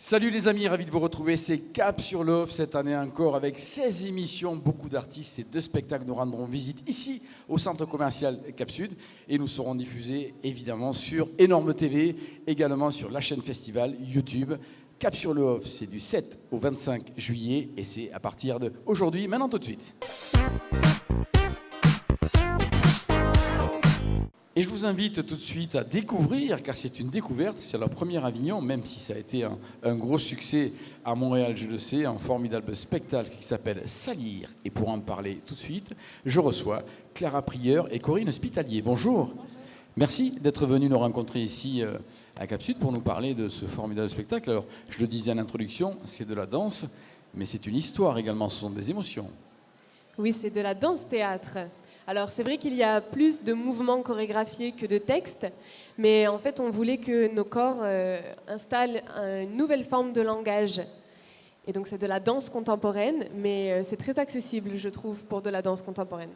Salut les amis, ravi de vous retrouver, c'est Cap sur l'Offre cette année encore avec 16 émissions, beaucoup d'artistes et 2 spectacles nous rendront visite ici au centre commercial Cap Sud et nous serons diffusés évidemment sur Énorme TV, également sur la chaîne festival YouTube. Cap sur l'Offre, c'est du 7 au 25 juillet et c'est à partir d'aujourd'hui, maintenant tout de suite. Et je vous invite tout de suite à découvrir, car c'est une découverte, c'est leur premier Avignon, même si ça a été un gros succès à Montréal, je le sais, un formidable spectacle qui s'appelle Salir. Et pour en parler tout de suite, je reçois Clara Prieur et Corinne Hospitalier. Bonjour. Merci d'être venus nous rencontrer ici à Cap Sud pour nous parler de ce formidable spectacle. Alors, je le disais en introduction, c'est de la danse, mais c'est une histoire également, ce sont des émotions. Oui, c'est de la danse-théâtre. Alors c'est vrai qu'il y a plus de mouvements chorégraphiés que de textes, mais en fait on voulait que nos corps installent une nouvelle forme de langage. Et donc c'est de la danse contemporaine, mais c'est très accessible, je trouve, pour de la danse contemporaine.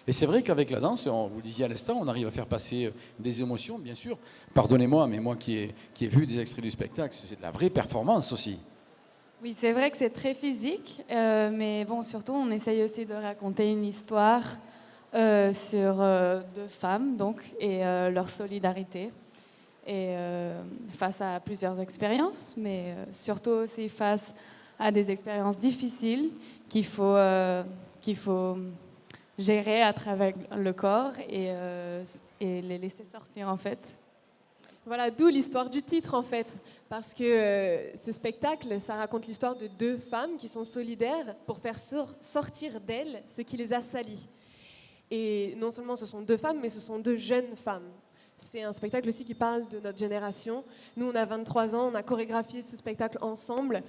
Et c'est vrai qu'avec la danse, on vous le disiez à l'instant, on arrive à faire passer des émotions, bien sûr. Pardonnez-moi, mais moi qui ai vu des extraits du spectacle, c'est de la vraie performance aussi. Oui, c'est vrai que c'est très physique, mais bon, surtout on essaye aussi de raconter une histoire sur deux femmes donc, et leur solidarité et face à plusieurs expériences, mais surtout aussi face à des expériences difficiles qu'il faut gérer à travers le corps et les laisser sortir en fait. Voilà, d'où l'histoire du titre en fait, parce que ce spectacle, ça raconte l'histoire de deux femmes qui sont solidaires pour faire sortir d'elles ce qui les a salies. Et non seulement ce sont deux femmes, mais ce sont deux jeunes femmes. C'est un spectacle aussi qui parle de notre génération. Nous, on a 23 ans, on a chorégraphié ce spectacle ensemble.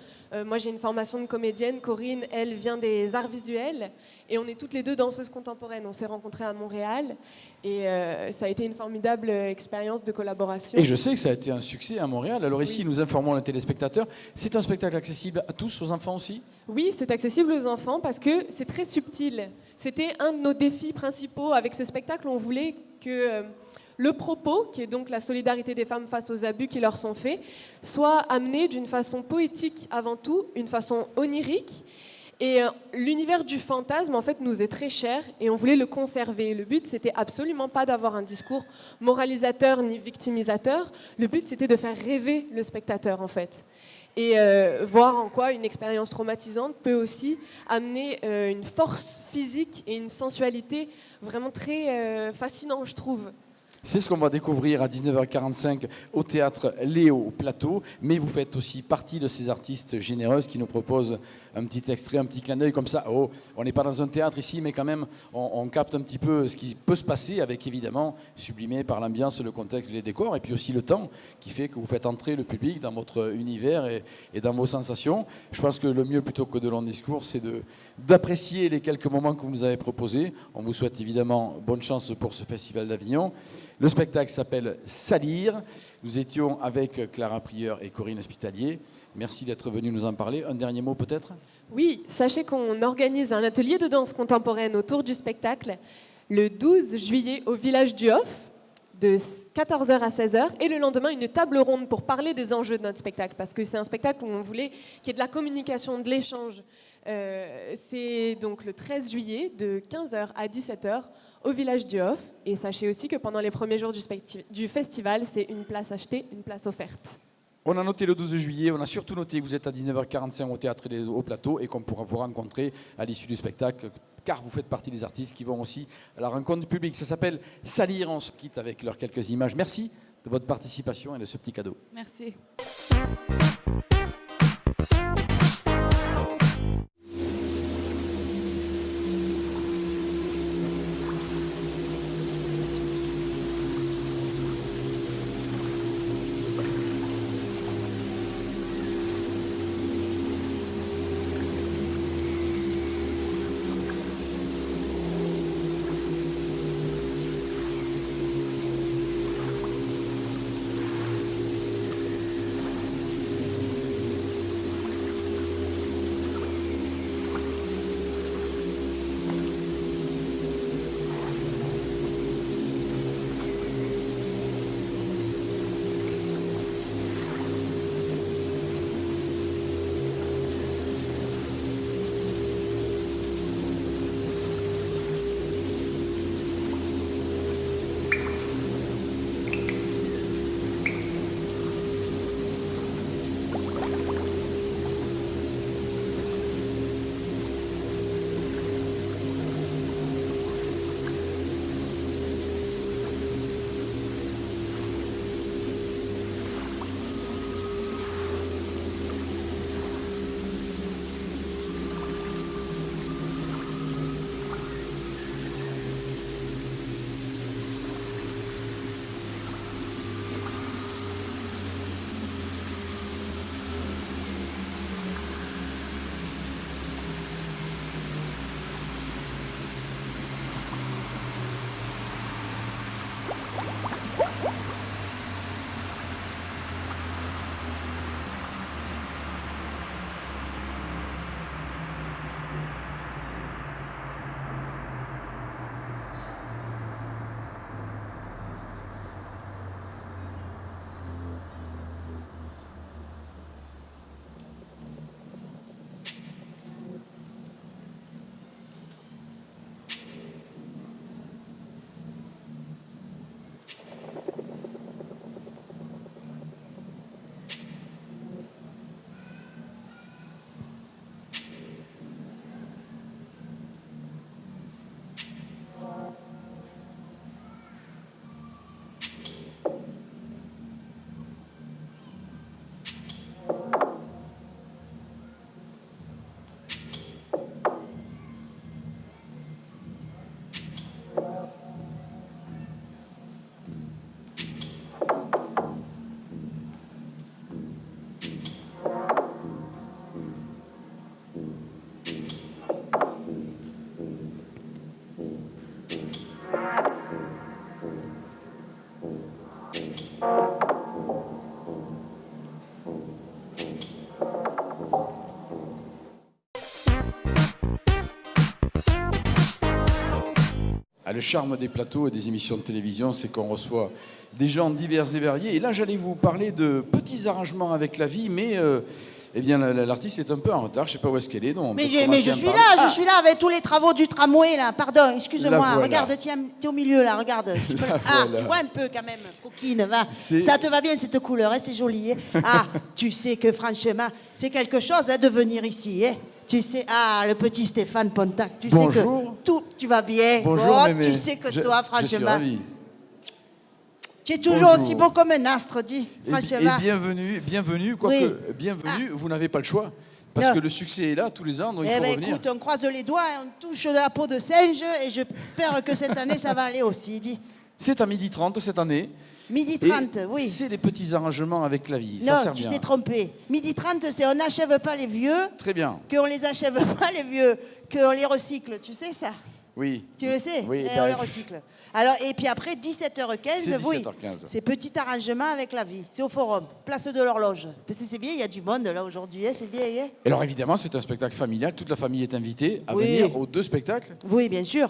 Moi, j'ai une formation de comédienne. Corinne, elle, vient des arts visuels. Et on est toutes les deux danseuses contemporaines. On s'est rencontrées à Montréal. Et ça a été une formidable expérience de collaboration. Et je sais que ça a été un succès à Montréal. Alors ici, oui. Nous informons les téléspectateurs. C'est un spectacle accessible à tous, aux enfants aussi ? Oui, c'est accessible aux enfants parce que c'est très subtil. C'était un de nos défis principaux avec ce spectacle. On voulait que le propos, qui est donc la solidarité des femmes face aux abus qui leur sont faits, soit amené d'une façon poétique avant tout, une façon onirique. Et l'univers du fantasme, en fait, nous est très cher et on voulait le conserver. Le but, c'était absolument pas d'avoir un discours moralisateur ni victimisateur. Le but, c'était de faire rêver le spectateur, en fait. Et voir en quoi une expérience traumatisante peut aussi amener une force physique et une sensualité vraiment très fascinante, je trouve. C'est ce qu'on va découvrir à 19h45 au théâtre Léo Plateau. Mais vous faites aussi partie de ces artistes généreuses qui nous proposent un petit extrait, un petit clin d'œil comme ça. Oh, on n'est pas dans un théâtre ici, mais quand même, on capte un petit peu ce qui peut se passer avec, évidemment, sublimé par l'ambiance, le contexte, les décors, et puis aussi le temps qui fait que vous faites entrer le public dans votre univers et dans vos sensations. Je pense que le mieux, plutôt que de longs discours, c'est d'apprécier les quelques moments que vous nous avez proposés. On vous souhaite évidemment bonne chance pour ce Festival d'Avignon. Le spectacle s'appelle Salir. Nous étions avec Clara Prieur et Corinne Hospitalier. Merci d'être venus nous en parler. Un dernier mot peut-être ? Oui, sachez qu'on organise un atelier de danse contemporaine autour du spectacle le 12 juillet au village du Hof de 14h à 16h et le lendemain une table ronde pour parler des enjeux de notre spectacle parce que c'est un spectacle où on voulait qu'il y ait de la communication, de l'échange. C'est donc le 13 juillet de 15h à 17h au village du Hof. Et sachez aussi que pendant les premiers jours du festival, c'est une place achetée, une place offerte. On a noté le 12 juillet, on a surtout noté que vous êtes à 19h45 au théâtre au Plateau et qu'on pourra vous rencontrer à l'issue du spectacle, car vous faites partie des artistes qui vont aussi à la rencontre du public. Ça s'appelle Salir, on se quitte avec leurs quelques images. Merci de votre participation et de ce petit cadeau. Merci. Ah, le charme des plateaux et des émissions de télévision, c'est qu'on reçoit des gens divers et variés. Et là, j'allais vous parler de petits arrangements avec la vie, mais eh bien, l'artiste est un peu en retard. Je ne sais pas où est-ce qu'elle est. Donc on Mais peut je commencer à me suis parler. là, Ah, je suis là avec tous les travaux du tramway là. Pardon, excuse-moi. La voilà. Regarde, tiens, t'es au milieu là, regarde. Ah, voilà. tu vois un peu quand même, coquine, va. C'est- Ça te va bien cette couleur, hein, c'est joli. Hein. Ah, tu sais que franchement, c'est quelque chose hein, de venir ici. Hein. Tu sais, ah, le petit Stéphane Pontac, tu sais Bonjour. que tout, tu vas bien. Bonjour, Oh, mémé. tu sais que toi, Je suis franchement, ravi. tu es toujours Bonjour. aussi beau comme un astre, dis. Et Franchement. bienvenue, quoique Oui. bienvenue, vous n'avez pas le choix. Parce Non. que le succès est là tous les ans, donc il Eh faut ben revenir. écoute, on croise les doigts, hein, on touche de la peau de singe et j'espère que cette année ça va aller aussi, dis. C'est à 12h30 cette année. Midi Et 30, oui. c'est les petits arrangements avec la vie. Ça Non, sert tu bien. t'es trompé. Midi 30, c'est on n'achève pas les vieux, Très bien. qu'on les achève pas les vieux, qu'on les recycle. Tu sais ça? Oui. Tu le sais? Oui, Et bah, on les recycle. Alors, et puis après, 17h15, C'est oui. 17h15. C'est petit arrangement avec la vie. C'est au forum, place de l'horloge. Parce que c'est bien, il y a du monde là aujourd'hui, hein, c'est bien. Hein. Et alors évidemment, c'est un spectacle familial. Toute la famille est invitée à Oui. venir aux deux spectacles. Oui, bien sûr.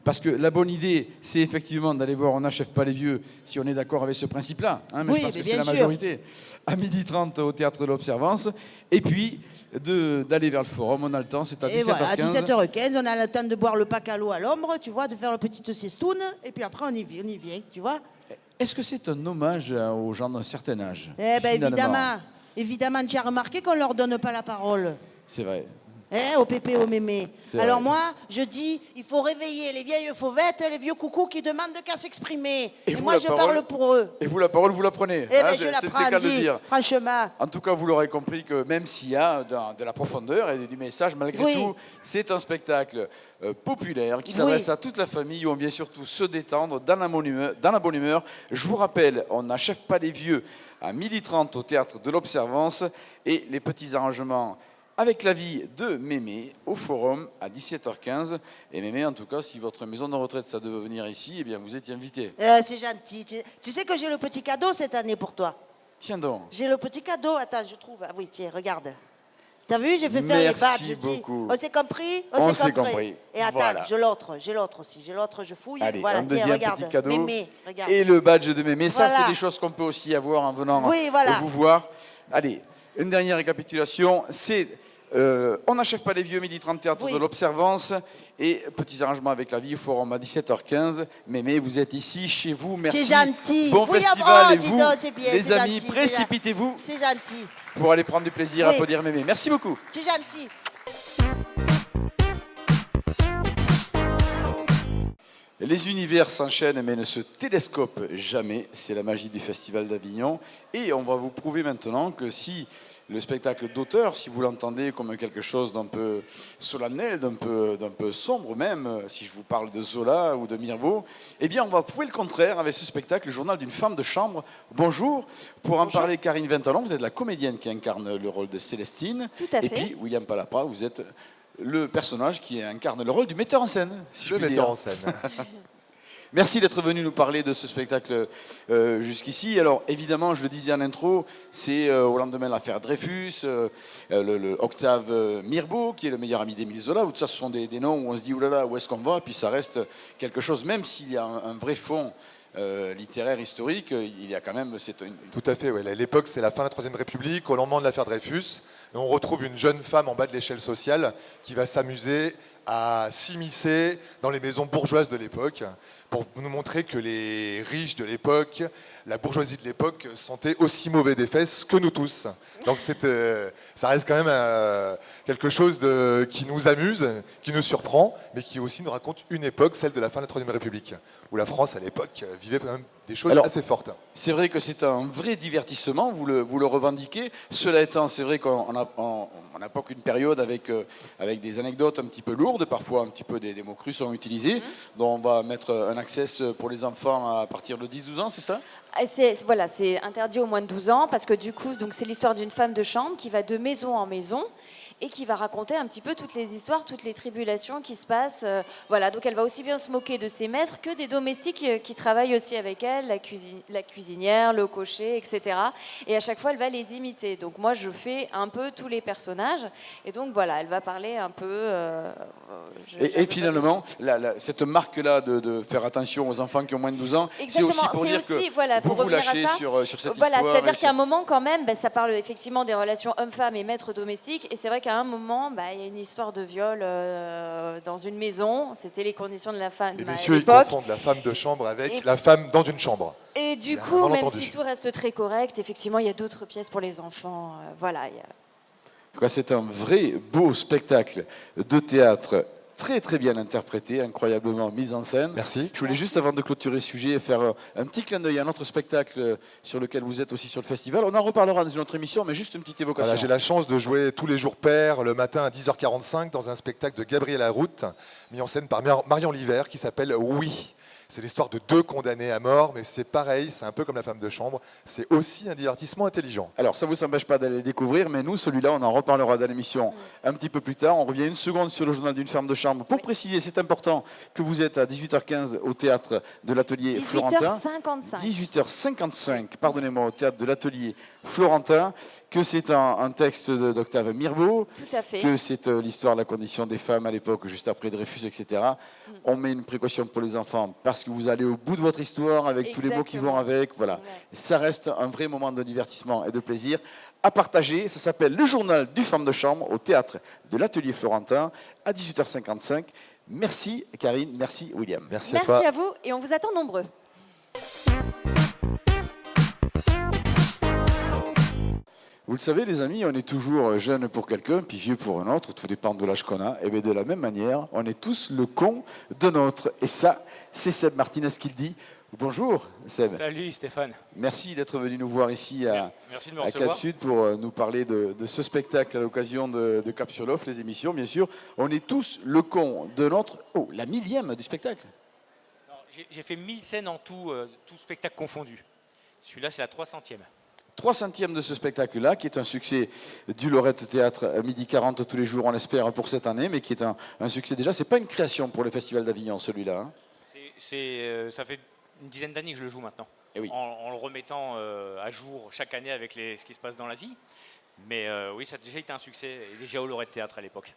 Parce que la bonne idée, c'est effectivement d'aller voir On n'achève pas les vieux, si on est d'accord avec ce principe-là. Hein, mais Oui, je pense mais que c'est bien la sûr. majorité. À 12h30 au Théâtre de l'Observance. Et puis, d'aller vers le forum, on a le temps, c'est à Et 17h15. voilà, à 17h15, on a le temps de boire le pack à l'eau à l'ombre, tu vois, de faire la petite sieste-toune, et puis après on y vient, tu vois. Est-ce que c'est un hommage aux gens d'un certain âge Eh bien, finalement évidemment, tu as remarqué qu'on ne leur donne pas la parole. C'est vrai. Au pépé, au mémé. C'est Alors vrai. moi, je dis, il faut réveiller les vieilles fauvettes, les vieux coucous qui demandent qu'à s'exprimer. Et Et vous, moi, la je parole parle pour eux. Et vous, la parole, vous la prenez. Eh bien, Hein, je c'est la c'est prends, le cas de le dis, dire. franchement. En tout cas, vous l'aurez compris que même s'il y a de la profondeur et du message, malgré Oui. tout, c'est un spectacle populaire qui s'adresse à toute la famille, où on vient surtout se détendre dans la bonne humeur. Je vous rappelle, on n'achève pas les vieux à 12h30 au Théâtre de l'Observance et les petits arrangements avec la vie de Mémé au Forum à 17h15. Et Mémé, en tout cas, si votre maison de retraite, ça devait venir ici, eh bien, vous êtes invité. C'est gentil. Tu sais que j'ai le petit cadeau cette année pour toi. Tiens donc. J'ai le petit cadeau. Attends, je trouve. Ah oui, tiens, regarde. T'as vu, j'ai fait faire les Merci badges. beaucoup. On s'est compris? On s'est compris. Et attends, Voilà. j'ai l'autre aussi. J'ai l'autre, je fouille. Allez, voilà, un tiens, deuxième regarde. petit cadeau. Mémé, regarde. Et le badge de Mémé. Ça, Voilà. c'est des choses qu'on peut aussi avoir en venant Oui, voilà. vous voir. Allez, une dernière récapitulation. C'est On n'achève pas les vieux, 12h30 Théâtre Oui. de l'Observance et petits arrangements avec la vie au Forum à 17h15. Mémé, vous êtes ici, chez vous. Merci. C'est gentil. Bon Oui, festival. oh, Et dis vous, donc, c'est bien, les c'est amis, gentil, précipitez-vous C'est gentil. pour aller prendre du plaisir à Oui. applaudir Mémé. Merci beaucoup. C'est gentil. Les univers s'enchaînent mais ne se télescopent jamais. C'est la magie du Festival d'Avignon. Et on va vous prouver maintenant que si le spectacle d'auteur, si vous l'entendez comme quelque chose d'un peu solennel, d'un peu sombre même, si je vous parle de Zola ou de Mirbeau, eh bien on va prouver le contraire avec ce spectacle, le journal d'une femme de chambre. Bonjour. Pour en parler, Karine Vintalon, vous êtes la comédienne qui incarne le rôle de Célestine. Tout à Et fait. puis William Palapra, vous êtes le personnage qui incarne le rôle du metteur en scène. Si je Le puis metteur dire. en scène. Merci d'être venu nous parler de ce spectacle jusqu'ici. Alors évidemment, je le disais en intro, c'est au lendemain de l'affaire Dreyfus, le Octave Mirbeau, qui est le meilleur ami d'Émile Zola. Tout ça, ce sont des noms où on se dit, oulala, où est-ce qu'on va? Puis ça reste quelque chose, même s'il y a un vrai fond littéraire, historique, il y a quand même... Tout à fait, ouais. À l'époque, c'est la fin de la Troisième République, au lendemain de l'affaire Dreyfus. Et on retrouve une jeune femme en bas de l'échelle sociale qui va s'amuser à s'immiscer dans les maisons bourgeoises de l'époque pour nous montrer que les riches de l'époque, la bourgeoisie de l'époque, sentaient aussi mauvais des fesses que nous tous. Donc ça reste quand même quelque chose qui nous amuse, qui nous surprend, mais qui aussi nous raconte une époque, celle de la fin de la Troisième République, où la France, à l'époque, vivait quand même des choses assez fortes. C'est vrai que c'est un vrai divertissement, vous le revendiquez. Cela étant, c'est vrai qu'on n'a pas qu'une période avec des anecdotes un petit peu lourdes, parfois un petit peu des mots crus sont utilisés, dont on va mettre un access pour les enfants à partir de 10-12 ans, c'est ça? Voilà, c'est interdit au moins de 12 ans parce que du coup, donc, c'est l'histoire d'une femme de chambre qui va de maison en maison et qui va raconter un petit peu toutes les histoires, toutes les tribulations qui se passent. Voilà, donc elle va aussi bien se moquer de ses maîtres que des domestiques qui travaillent aussi avec elle, la cuisinière, le cocher, etc. Et à chaque fois, elle va les imiter. Donc moi, je fais un peu tous les personnages. Et donc voilà, elle va parler un peu... Et finalement, cette marque-là de faire attention aux enfants qui ont moins de 12 ans, c'est aussi pour dire que voilà, vous vous lâchez sur cette histoire. C'est-à-dire qu'à un moment, quand même, ça parle effectivement des relations homme-femme et maître domestique. Et c'est vrai qu'à un moment, il y a une histoire de viol dans une maison. C'était les conditions de la femme Et à messieurs, ils l'époque. confondent la femme de chambre avec la femme dans une chambre. Et du Il y a un coup, même malentendu. si tout reste très correct, effectivement, il y a d'autres pièces pour les enfants. Voilà. En tout cas, c'est un vrai beau spectacle de théâtre, très très bien interprété, incroyablement mis en scène. Merci. Je voulais juste, avant de clôturer le sujet, faire un petit clin d'œil à un autre spectacle sur lequel vous êtes aussi sur le festival. On en reparlera dans une autre émission, mais juste une petite évocation. Voilà, j'ai la chance de jouer tous les jours pairs le matin à 10h45 dans un spectacle de Gabriel Harout, mis en scène par Marion Liver, qui s'appelle Oui. C'est l'histoire de 2 condamnés à mort, mais c'est pareil, c'est un peu comme la femme de chambre. C'est aussi un divertissement intelligent. Alors, ça ne vous empêche pas d'aller le découvrir, mais nous, celui-là, on en reparlera dans l'émission un petit peu plus tard. On revient une seconde sur le journal d'une femme de chambre. Pour préciser, c'est important que vous êtes à 18h15 au théâtre de l'Atelier Florentin. 18h55, pardonnez-moi, au théâtre de l'Atelier Florentin, que c'est un texte d'Octave Mirbeau, Tout à fait. que c'est l'histoire de la condition des femmes à l'époque, juste après Dreyfus, etc. On met une précaution pour les enfants parce que vous allez au bout de votre histoire avec tous les mots qui vont avec. Voilà. Ouais. Ça reste un vrai moment de divertissement et de plaisir à partager. Ça s'appelle Le Journal du Femme de Chambre au théâtre de l'Atelier Florentin à 18h55. Merci Karine, merci William. Merci à toi. Merci à vous et on vous attend nombreux. Vous le savez, les amis, on est toujours jeune pour quelqu'un, puis vieux pour un autre, tout dépend de l'âge qu'on a. Et bien de la même manière, on est tous le con de notre. Et ça, c'est Seb Martinez qui le dit. Bonjour Seb. Salut Stéphane. Merci d'être venu nous voir ici Merci de me à recevoir. Cap Sud pour nous parler de ce spectacle à l'occasion de Cap sur l'Offre, les émissions, bien sûr. On est tous le con de notre... Oh, la 1000e du spectacle. J'ai fait 1000 scènes en tout, tout spectacle confondu. Celui-là, c'est la 300e. 300e de ce spectacle-là, qui est un succès du Lorette Théâtre à midi 40 tous les jours, on l'espère, pour cette année, mais qui est un succès déjà. C'est pas une création pour le Festival d'Avignon, celui-là. Hein. Ça fait une dizaine d'années que je le joue maintenant, Eh oui. en le remettant à jour chaque année avec ce qui se passe dans la vie. Mais oui, ça a déjà été un succès, et déjà au Lorette Théâtre à l'époque.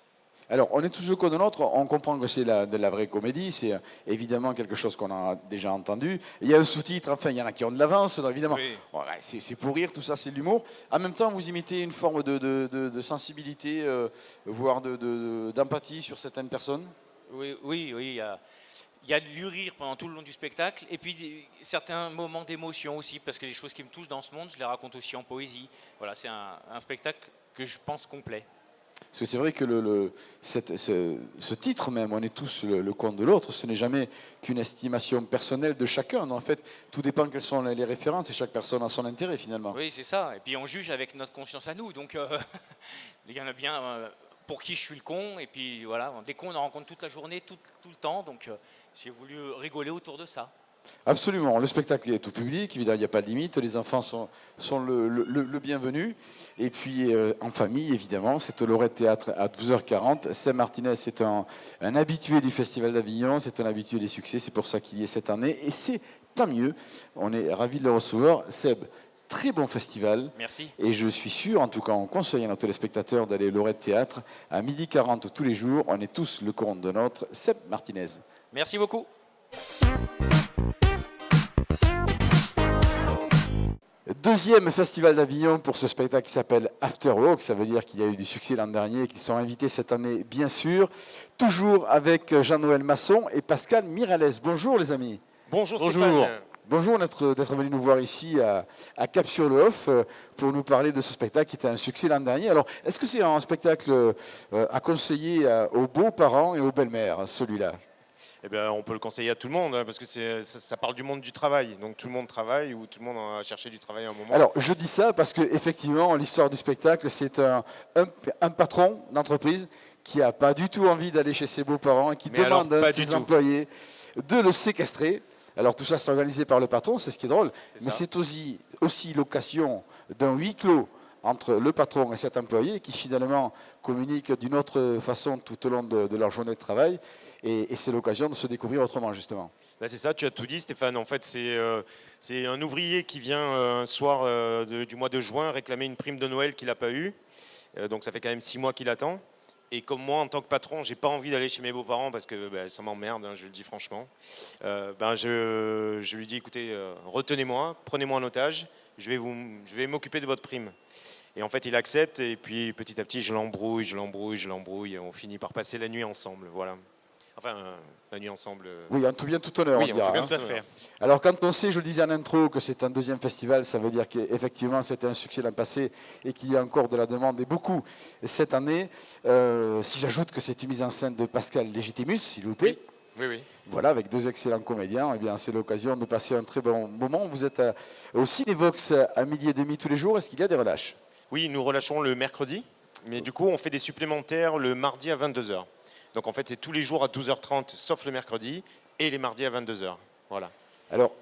Alors, on est tous le con de l'autre, on comprend que c'est de la vraie comédie, c'est évidemment quelque chose qu'on a déjà entendu. Il y a un sous-titre, enfin, il y en a qui ont de l'avance, donc évidemment, Oui. voilà, c'est pour rire, tout ça, c'est de l'humour. En même temps, vous imitez une forme de sensibilité, voire d'empathie sur certaines personnes. Oui, il y a du rire pendant tout le long du spectacle, et puis certains moments d'émotion aussi, parce que les choses qui me touchent dans ce monde, je les raconte aussi en poésie. Voilà, c'est un spectacle que je pense complet. Parce que c'est vrai que ce titre même, on est tous le con de l'autre, ce n'est jamais qu'une estimation personnelle de chacun. En fait, tout dépend quelles sont les références et chaque personne a son intérêt finalement. Oui, c'est ça. Et puis on juge avec notre conscience à nous. Donc il y en a bien pour qui je suis le con. Et puis voilà, des cons on en rencontre toute la journée, tout le temps. Donc j'ai voulu rigoler autour de ça. Absolument, le spectacle est tout public, évidemment il n'y a pas de limite, les enfants sont le bienvenu. Et puis en famille, évidemment, c'est au Lorette Théâtre à 12h40. Seb Martinez est un habitué du Festival d'Avignon, c'est un habitué des succès, c'est pour ça qu'il y est cette année. Et c'est tant mieux, on est ravis de le recevoir. Seb, très bon festival. Merci. Et je suis sûr, en tout cas, on conseille à nos téléspectateurs d'aller au Lorette Théâtre à 12h40 tous les jours. On est tous le con de notre Seb Martinez. Merci beaucoup. Deuxième festival d'Avignon pour ce spectacle qui s'appelle After Work. Ça veut dire qu'il y a eu du succès l'an dernier et qu'ils sont invités cette année, bien sûr. Toujours avec Jean-Noël Masson et Pascal Miralles. Bonjour les amis. Bonjour Stéphane. Bonjour d'être venu nous voir ici à Cap-sur-le-Off pour nous parler de ce spectacle qui était un succès l'an dernier. Alors, est-ce que c'est un spectacle à conseiller aux beaux-parents et aux belles-mères, celui-là ? Eh bien, on peut le conseiller à tout le monde, hein, parce que ça parle du monde du travail. Donc tout le monde travaille ou tout le monde a cherché du travail à un moment. Alors, je dis ça parce qu'effectivement, l'histoire du spectacle, c'est un patron d'entreprise qui n'a pas du tout envie d'aller chez ses beaux-parents et qui demande à ses employés de le séquestrer. Alors tout ça, c'est organisé par le patron, c'est ce qui est drôle, mais c'est aussi l'occasion d'un huis clos entre le patron et cet employé qui finalement communiquent d'une autre façon tout au long de leur journée de travail. Et c'est l'occasion de se découvrir autrement, justement. Là, c'est ça, tu as tout dit, Stéphane. En fait, c'est un ouvrier qui vient un soir du mois de juin réclamer une prime de Noël qu'il n'a pas eue. Donc ça fait quand même 6 mois qu'il attend. Et comme moi, en tant que patron, j'ai pas envie d'aller chez mes beaux-parents parce que ça m'emmerde, hein, je le dis franchement. Je lui dis, écoutez, retenez-moi, prenez-moi en otage, je vais m'occuper de votre prime. Et en fait, il accepte et puis petit à petit, je l'embrouille et on finit par passer la nuit ensemble. Voilà. Enfin, la nuit ensemble. Oui, en tout bien, tout honneur. Oui, on dira, tout bien, hein. tout à fait. Alors, quand on sait, je le disais en intro, que c'est un deuxième festival, ça veut dire qu'effectivement, c'était un succès l'an passé et qu'il y a encore de la demande et beaucoup cette année. Si j'ajoute que c'est une mise en scène de Pascal Légitimus, s'il vous plaît. Oui. Voilà, avec 2 excellents comédiens, eh bien, c'est l'occasion de passer un très bon moment. Vous êtes au Cinévox à 12h30 tous les jours. Est-ce qu'il y a des relâches? Oui, nous relâchons le mercredi, mais du coup, on fait des supplémentaires le mardi à 22h. Donc en fait, c'est tous les jours à 12h30, sauf le mercredi, et les mardis à 22h. Voilà. Alors,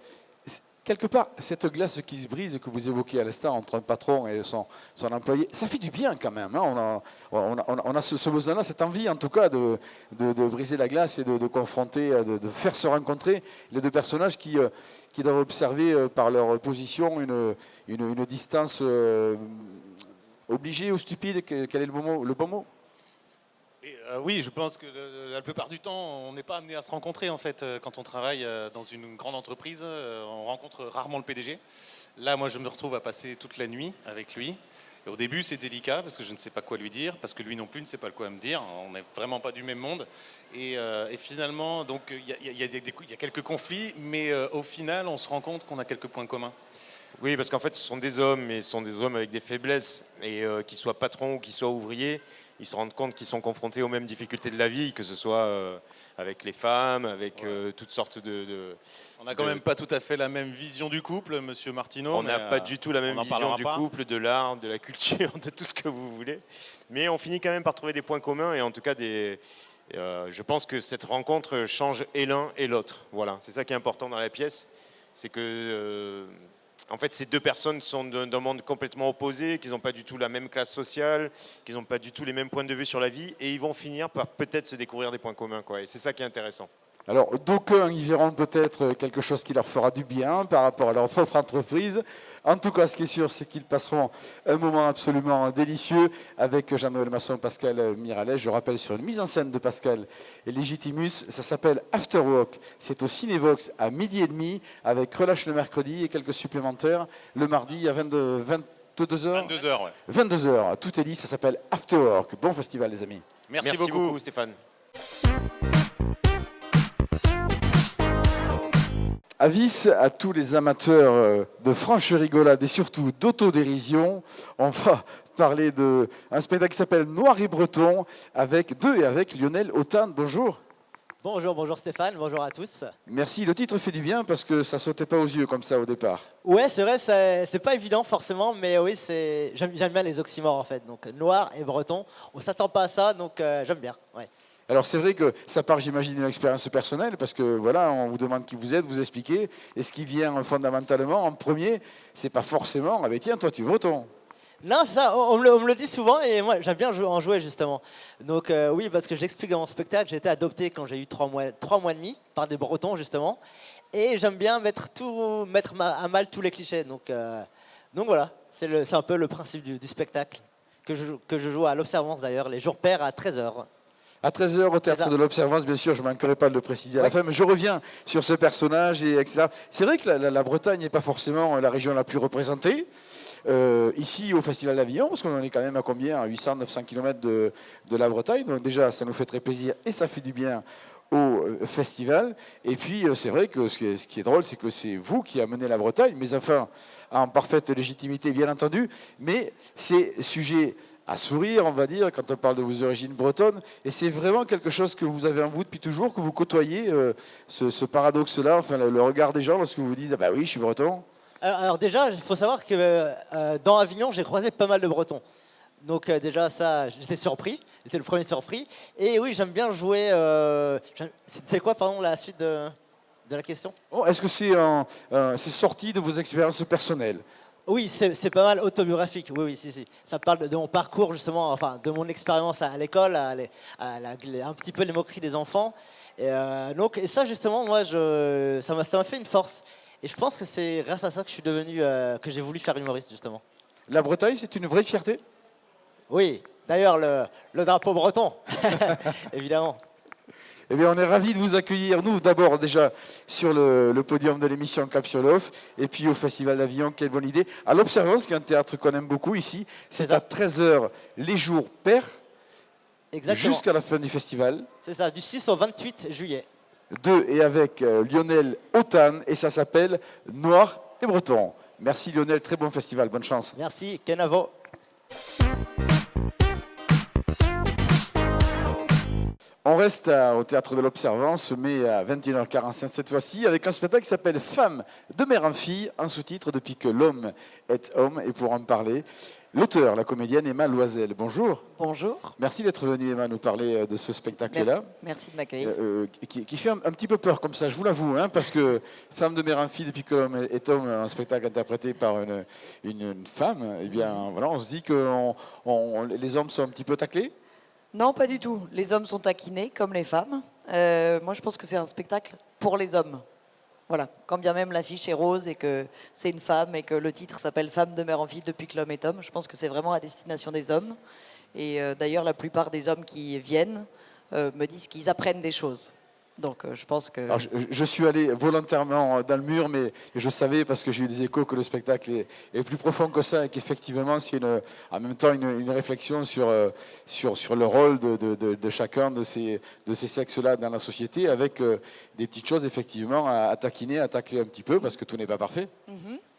quelque part, cette glace qui se brise que vous évoquez à l'instant entre un patron et son employé, ça fait du bien quand même. Hein. On a ce besoin-là, cette envie en tout cas de briser la glace et de confronter, de faire se rencontrer les 2 personnages qui doivent observer par leur position une distance obligée ou stupide. Quel est le bon mot? Oui, je pense que la plupart du temps, on n'est pas amené à se rencontrer en fait. Quand on travaille dans une grande entreprise, on rencontre rarement le PDG. Là, moi, je me retrouve à passer toute la nuit avec lui. Et au début, c'est délicat parce que je ne sais pas quoi lui dire, parce que lui non plus ne sait pas quoi me dire. On n'est vraiment pas du même monde. Et finalement, donc, il y a quelques conflits, mais au final, on se rend compte qu'on a quelques points communs. Oui, parce qu'en fait, ce sont des hommes, mais ce sont des hommes avec des faiblesses. Et qu'ils soient patrons ou qu'ils soient ouvriers, ils se rendent compte qu'ils sont confrontés aux mêmes difficultés de la vie, que ce soit avec les femmes, avec toutes sortes de... On n'a quand même pas tout à fait la même vision du couple, Monsieur Martineau. On n'a pas du tout la même vision du pas. couple, de l'art, de la culture, de tout ce que vous voulez. Mais on finit quand même par trouver des points communs et en tout cas, je pense que cette rencontre change et l'un et l'autre. Voilà, c'est ça qui est important dans la pièce. C'est que... en fait, ces 2 personnes sont d'un monde complètement opposé, qu'ils n'ont pas du tout la même classe sociale, qu'ils n'ont pas du tout les mêmes points de vue sur la vie, et ils vont finir par peut-être se découvrir des points communs, quoi. Et c'est ça qui est intéressant. Alors, d'aucuns y verront peut-être quelque chose qui leur fera du bien par rapport à leur propre entreprise. En tout cas, ce qui est sûr, c'est qu'ils passeront un moment absolument délicieux avec Jean-Noël Masson, Pascal Miralles. Je rappelle sur une mise en scène de Pascal et Légitimus. Ça s'appelle After Work. C'est au Cinévox à 12h30 avec relâche le mercredi et quelques supplémentaires le mardi à 22h. 22h, ouais. 22h. Tout est dit, ça s'appelle After Work. Bon festival, les amis. Merci beaucoup, Stéphane. Avis à tous les amateurs de franche rigolade et surtout d'autodérision. On va parler d'un spectacle qui s'appelle Noir et Breton avec Lionel Autan. Bonjour. Bonjour Stéphane, bonjour à tous. Merci, le titre fait du bien parce que ça sautait pas aux yeux comme ça au départ. Ouais, c'est vrai, c'est pas évident forcément, mais oui, j'aime bien les oxymores en fait. Donc noir et breton, on s'attend pas à ça, donc j'aime bien. Ouais. Alors c'est vrai que ça part, j'imagine, d'une expérience personnelle, parce que voilà, on vous demande qui vous êtes, vous expliquez, et ce qui vient fondamentalement en premier, c'est pas forcément, ah ben tiens, toi tu es breton. Non, ça, on me le dit souvent, et moi j'aime bien en jouer justement. Donc oui, parce que j'explique dans mon spectacle, j'ai été adopté quand j'ai eu 3 mois et demi par des Bretons justement, et j'aime bien mettre à mal tous les clichés. Donc voilà, c'est un peu le principe du spectacle que je joue à l'Observance d'ailleurs, les jours pairs à 13h. À 13h au Théâtre de l'Observance, bien sûr, je ne manquerai pas de le préciser à la fin, mais je reviens sur ce personnage, etc. C'est vrai que la Bretagne n'est pas forcément la région la plus représentée. Ici, au Festival d'Avignon, parce qu'on en est quand même à combien? À 800-900 km de la Bretagne. Donc déjà, ça nous fait très plaisir et ça fait du bien au festival. Et puis, c'est vrai que ce qui est drôle, c'est que c'est vous qui amenez la Bretagne, mais enfin, en parfaite légitimité, bien entendu. Mais c'est sujet à sourire, on va dire, quand on parle de vos origines bretonnes. Et c'est vraiment quelque chose que vous avez en vous depuis toujours, que vous côtoyez, ce paradoxe-là, enfin, le regard des gens lorsque vous vous dites « Ah bah oui, je suis breton ». Alors déjà, il faut savoir que dans Avignon, j'ai croisé pas mal de Bretons. Donc déjà, ça, j'étais surpris. J'étais le premier surpris. Et oui, j'aime bien jouer... c'est quoi, pardon, la suite de la question? Est-ce que c'est sorti de vos expériences personnelles? Oui, c'est pas mal autobiographique. Oui, oui, si. Ça parle de mon parcours, justement, enfin, de mon expérience à l'école, un petit peu les moqueries des enfants. Et ça, justement, moi, ça m'a fait une force. Et je pense que c'est grâce à ça que je suis devenu, que j'ai voulu faire humoriste, justement. La Bretagne, c'est une vraie fierté? Oui, d'ailleurs, le drapeau breton, évidemment. Eh bien, on est ravis de vous accueillir, nous, d'abord déjà sur le podium de l'émission Cap sur l'Off, et puis au Festival d'Avignon, quelle bonne idée. À l'Observance, qui est un théâtre qu'on aime beaucoup ici, c'est à 13h les jours pairs, jusqu'à la fin du festival. C'est ça, du 6 au 28 juillet. Et avec Lionel Autan, et ça s'appelle Noir et Breton. Merci Lionel, très bon festival, bonne chance. Merci, Kenavo. On reste au Théâtre de l'Observance, mais à 21h45 cette fois-ci, avec un spectacle qui s'appelle Femme de mère en fille, en sous-titre Depuis que l'homme est homme. Et pour en parler, l'auteur, la comédienne Emma Loisel. Bonjour. Bonjour. Merci d'être venue, Emma, nous parler de ce spectacle-là. Merci de m'accueillir. Qui fait un petit peu peur comme ça, je vous l'avoue, hein, parce que Femme de mère en fille, Depuis que l'homme est homme, un spectacle interprété par une femme, eh bien, voilà, on se dit que les hommes sont un petit peu taclés. Non, pas du tout. Les hommes sont taquinés comme les femmes. Moi, je pense que c'est un spectacle pour les hommes. Voilà. Quand bien même l'affiche est rose et que c'est une femme et que le titre s'appelle Femme de mère en fille depuis que l'homme est homme, je pense que c'est vraiment à destination des hommes. Et d'ailleurs, la plupart des hommes qui viennent me disent qu'ils apprennent des choses. Donc, je pense que... Alors, je suis allé volontairement dans le mur, mais je savais, parce que j'ai eu des échos, que le spectacle est plus profond que ça et qu'effectivement, c'est en même temps une réflexion sur le rôle de chacun de ces sexes-là dans la société, avec des petites choses, effectivement, à taquiner, à tacler un petit peu, parce que tout n'est pas parfait.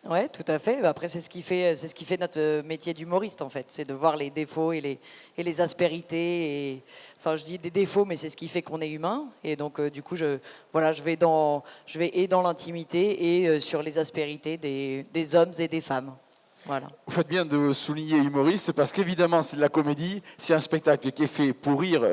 Oui, tout à fait. Après, c'est ce qui fait notre métier d'humoriste, en fait. C'est de voir les défauts et les aspérités. Enfin, je dis des défauts, mais c'est ce qui fait qu'on est humain. Et donc, du coup, je vais dans l'intimité et sur les aspérités des hommes et des femmes. Voilà. Vous faites bien de souligner humoriste, parce qu'évidemment, c'est de la comédie, c'est un spectacle qui est fait pour rire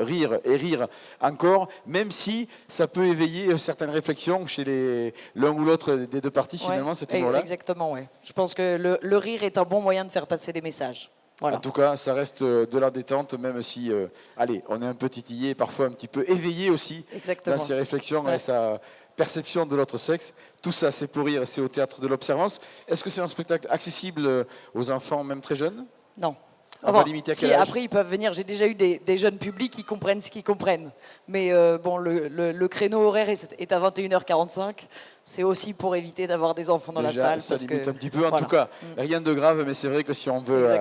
et rire encore, même si ça peut éveiller certaines réflexions chez l'un ou l'autre des deux parties, finalement, cet humour-là. Exactement, oui. Je pense que le rire est un bon moyen de faire passer des messages. Voilà. En tout cas, ça reste de la détente, même si, allez, on est un peu titillé, parfois un petit peu éveillé aussi dans ces réflexions et sa perception de l'autre sexe. Tout ça, c'est pour rire, c'est au Théâtre de l'Observance. Est-ce que c'est un spectacle accessible aux enfants, même très jeunes? Non. On va limiter à quel âge? Après, ils peuvent venir. J'ai déjà eu des jeunes publics qui comprennent ce qu'ils comprennent. Mais bon, le créneau horaire est à 21h45. C'est aussi pour éviter d'avoir des enfants dans la salle. Ça parce limite que, un petit peu. En tout cas, rien de grave, mais c'est vrai que si on veut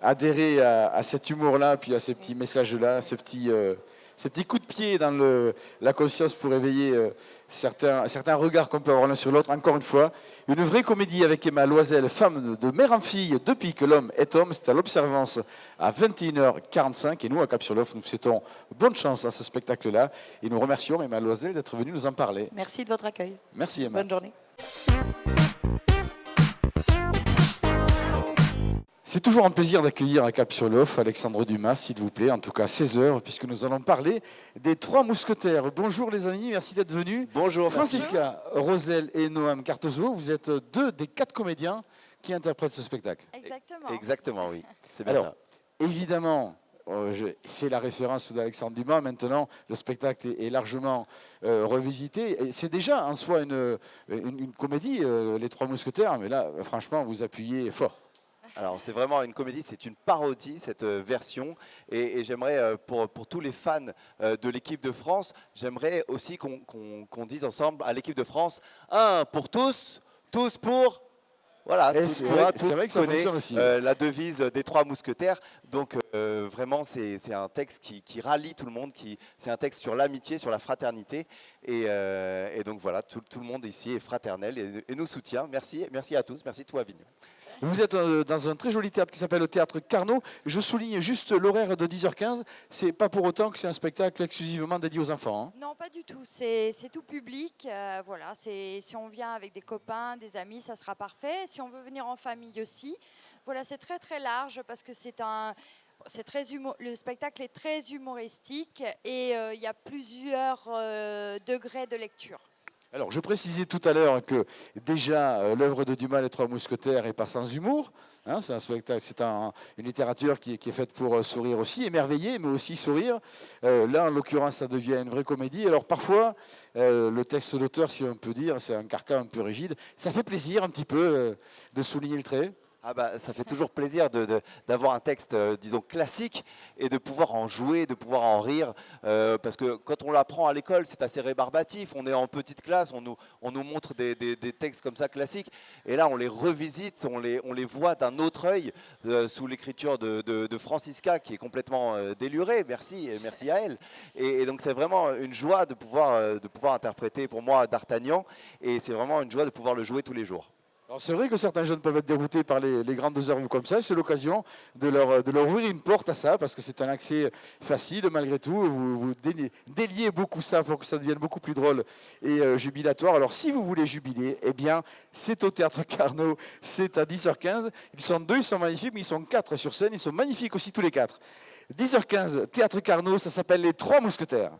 adhérer à cet humour-là, puis à ces petits messages-là, ces petits coups de pied dans la conscience pour éveiller certains regards qu'on peut avoir l'un sur l'autre. Encore une fois, une vraie comédie avec Emma Loisel, Femme de mère en fille, Depuis que l'homme est homme. C'est à l'Observance à 21h45. Et nous, à Cap sur l'Off, nous souhaitons bonne chance à ce spectacle-là. Et nous remercions Emma Loisel d'être venue nous en parler. Merci de votre accueil. Merci Emma. Bonne journée. C'est toujours un plaisir d'accueillir à Cap sur l'Off Alexandre Dumas, s'il vous plaît, en tout cas 16h, puisque nous allons parler des Trois Mousquetaires. Bonjour les amis, merci d'être venus. Bonjour. Francisca, Rosel et Noam Cartozo, vous êtes deux des 4 comédiens qui interprètent ce spectacle. Exactement. Exactement, oui. C'est bien Alors, ça. évidemment, c'est la référence d'Alexandre Dumas. Maintenant, le spectacle est largement revisité. C'est déjà en soi une comédie, Les Trois Mousquetaires, mais là, franchement, vous appuyez fort. Alors c'est vraiment une comédie, c'est une parodie cette version et j'aimerais pour tous les fans de l'équipe de France, j'aimerais aussi qu'on dise ensemble à l'équipe de France, un pour tous, tous pour... Voilà, tous pour un, c'est vrai que ça fonctionne aussi. La devise des Trois Mousquetaires. Donc vraiment, c'est un texte qui rallie tout le monde. C'est un texte sur l'amitié, sur la fraternité. Et donc voilà, tout le monde ici est fraternel et nous soutient. Merci à tous. Merci tout Avignon. Vous êtes dans un très joli théâtre qui s'appelle le Théâtre Carnot. Je souligne juste l'horaire de 10h15. C'est pas pour autant que c'est un spectacle exclusivement dédié aux enfants. Hein. Non, pas du tout. C'est tout public. Voilà, si on vient avec des copains, des amis, ça sera parfait. Si on veut venir en famille aussi, voilà, c'est très très large parce que le spectacle est très humoristique et il y a plusieurs degrés de lecture. Alors, je précisais tout à l'heure que déjà l'œuvre de Dumas, Les Trois Mousquetaires, est pas sans humour. Hein, c'est un spectacle, c'est une littérature qui est faite pour sourire aussi, émerveiller, mais aussi sourire. Là, en l'occurrence, ça devient une vraie comédie. Alors parfois, le texte d'auteur, si on peut dire, c'est un carcan un peu rigide. Ça fait plaisir un petit peu de souligner le trait. Ah bah, ça fait toujours plaisir d'avoir un texte, disons, classique et de pouvoir en jouer, de pouvoir en rire. Parce que quand on l'apprend à l'école, c'est assez rébarbatif. On est en petite classe, on nous montre des textes comme ça classiques. Et là, on les revisite, on les voit d'un autre œil sous l'écriture de Francisca, qui est complètement délurée. Merci à elle. Et donc, c'est vraiment une joie de pouvoir interpréter pour moi D'Artagnan. Et c'est vraiment une joie de pouvoir le jouer tous les jours. Alors c'est vrai que certains jeunes peuvent être déroutés par les grandes œuvres comme ça. C'est l'occasion de leur ouvrir une porte à ça, parce que c'est un accès facile malgré tout. Vous déliez beaucoup ça pour que ça devienne beaucoup plus drôle et jubilatoire. Alors si vous voulez jubiler, eh bien c'est au Théâtre Carnot, c'est à 10h15. Ils sont 2, ils sont magnifiques, mais ils sont 4 sur scène. Ils sont magnifiques aussi tous les 4. 10h15, Théâtre Carnot, ça s'appelle Les Trois Mousquetaires.